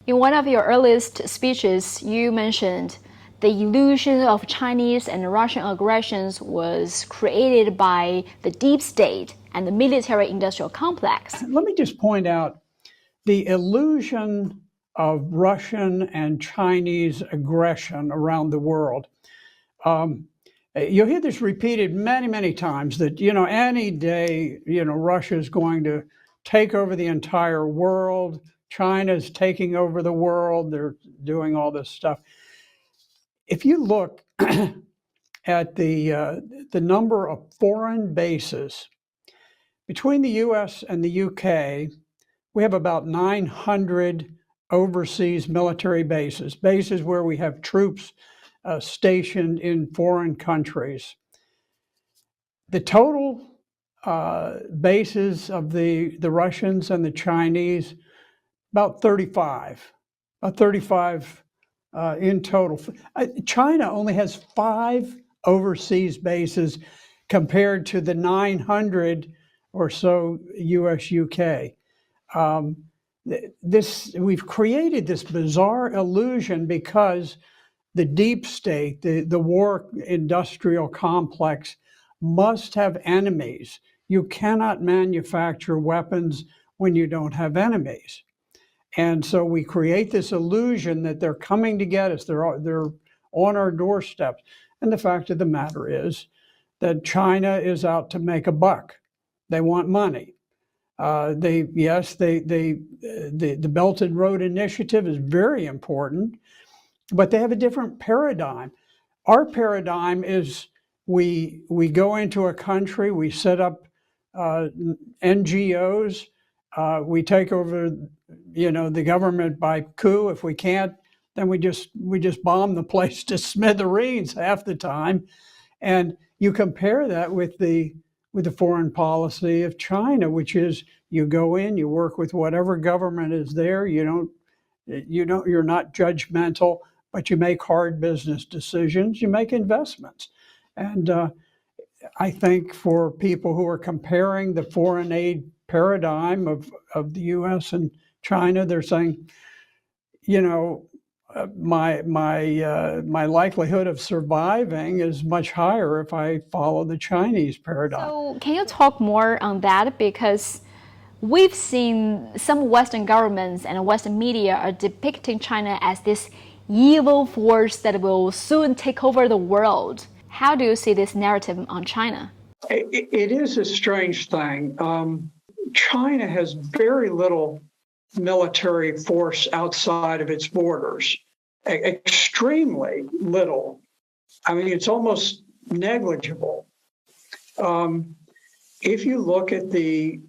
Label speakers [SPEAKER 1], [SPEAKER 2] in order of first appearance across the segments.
[SPEAKER 1] In one of your earliest speeches, you mentioned the illusion of Chinese and Russian aggressions was created by the deep state and the military-industrial complex.
[SPEAKER 2] Let me just point out the illusion of Russian and Chinese aggression around the world. You'll hear this repeated many, many times that, any day, Russia is going to take over the entire world. China's taking over the world. They're doing all this stuff. If you look at the number of foreign bases between the U.S. and the U.K., we have about 900 overseas military bases where we have troops stationed in foreign countries. The total bases of the Russians and the Chinese, about 35, in total. China only has 5 overseas bases compared to the 900 or so U.S. UK. We've created this bizarre illusion because the deep state, the war industrial complex, must have enemies. You cannot manufacture weapons when you don't have enemies. And so we create this illusion that they're coming to get us. They're on our doorsteps. And the fact of the matter is that China is out to make a buck. They want money. The Belt and Road Initiative is very important, but they have a different paradigm. Our paradigm is we go into a country, we set up NGOs, we take over, the government by coup. If we can't, then we just bomb the place to smithereens half the time. And you compare that with the foreign policy of China, which is you go in, you work with whatever government is there. You're not judgmental, but you make hard business decisions. You make investments, and I think for people who are comparing the foreign aid paradigm of the U.S. and China, they're saying, my likelihood of surviving is much higher if I follow the Chinese paradigm.
[SPEAKER 1] So can you talk more on that? Because we've seen some Western governments and Western media are depicting China as this evil force that will soon take over the world. How do you see this narrative on China?
[SPEAKER 2] It is a strange thing. China has very little military force outside of its borders, extremely little. I mean, it's almost negligible. If you look at the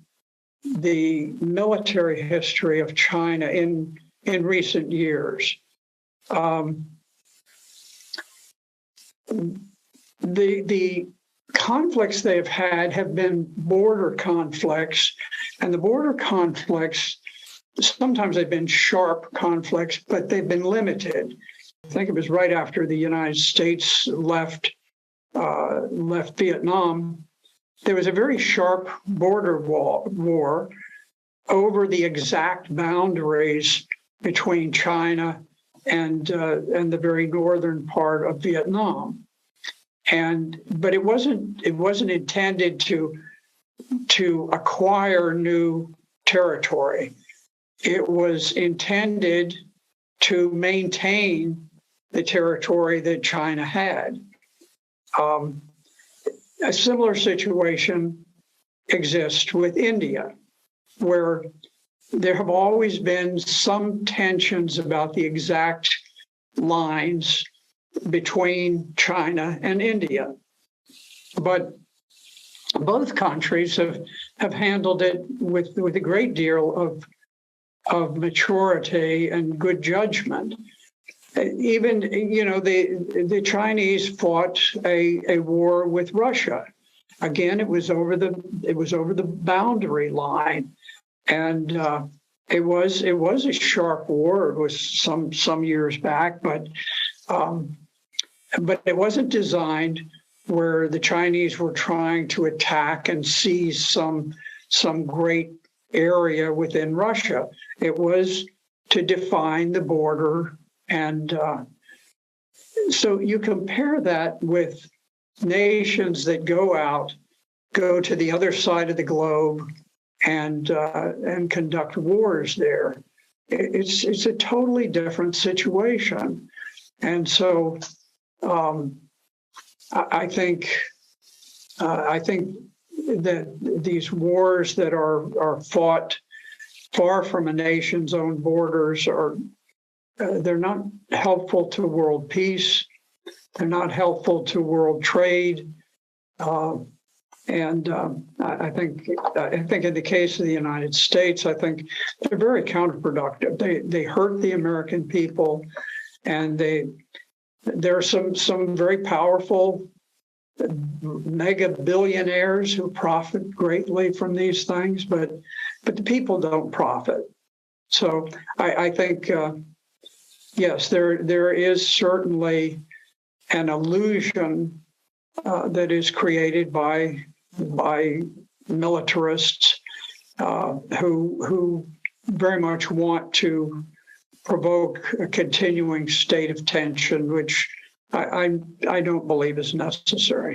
[SPEAKER 2] military history of China in recent years, the conflicts they've had have been border conflicts, and the border conflicts, sometimes they've been sharp conflicts, but they've been limited. I think it was right after the United States left Vietnam. There was a very sharp border war over the exact boundaries between China and the very northern part of Vietnam. But it wasn't intended to acquire new territory. It was intended to maintain the territory that China had. A similar situation exists with India, where there have always been some tensions about the exact lines between China and India. But both countries have handled it with a great deal of maturity and good judgment. Even, the Chinese fought a war with Russia. Again, it was over the boundary line, and it was a sharp war. It was some years back, but it wasn't designed where the Chinese were trying to attack and seize some great area within Russia. It was to define the border. And so you compare that with nations that go to the other side of the globe and conduct wars there. It's a totally different situation. And so I think that these wars that are fought far from a nation's own borders they're not helpful to world peace. They're not helpful to world trade. And I think in the case of the United States, I think they're very counterproductive. They hurt the American people, and there are some very powerful mega billionaires who profit greatly from these things, but the people don't profit. So I think yes, there is certainly an illusion that is created by militarists who very much want to provoke a continuing state of tension, which I don't believe is necessary.